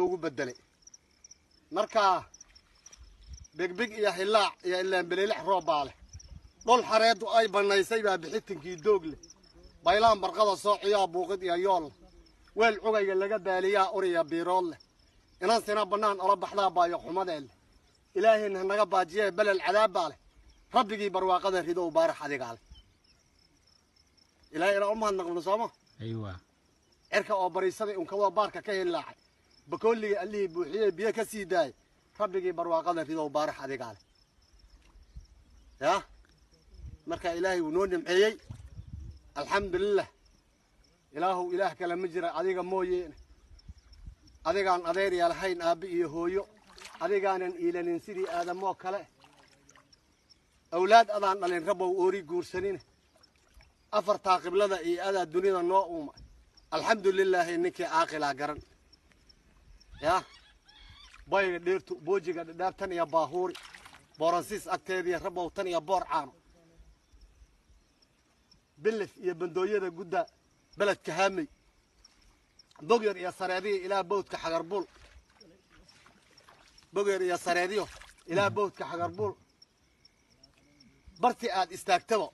noogu bedelay markaa big iyo xilaac iyo ilaan beleelix roob baa leh dhul xareedu ay banaysay baa bixitinkii doog leh baylaan barqada soociyaa buuqid iyo yool weel cugayga laga baaliyaa uriya biirood leh inaan sina bannaan ola baxdaa baayo xumadee leh ilaahayna naga baajiyee belel cadaab baa leh rabbigii barwaaqada ridow baarax adigaa leh ilaahay inaan u mahadnaqno sooma aywa cirka oo bariisaday unkawada baarka ka hilaacay bakoolligii allihii buuxiyey biyo ka sii daayay rabbigii barwaaqada ridow baarax adigaa leh yaa marka ilaahay wuu noo nimceeyey alxamdulilah ilaahu ilaah kale ma jira adiga mooyeene adigaan adeerya lahayn aabbi iyo hooyo adigaanan iilanin sidii aadamoo kale awlaad adaan dhalin rabbow oori guursanine afartaa qiblada iyo adaa dunida noo uuma alxamdulilaahi ninkii caaqilaa garan yaa bayga dheertu boojiga dhadhaabtan iyo baahuuri booransiis agteediiyo rabbow tan iyo boor caano بلف يا بندوية جودة بلد كهامي بقر يا سرادي إلى بوت كحجربول بقر يا سراديو إلى بوت كحجربول برتي قاعد استكتبه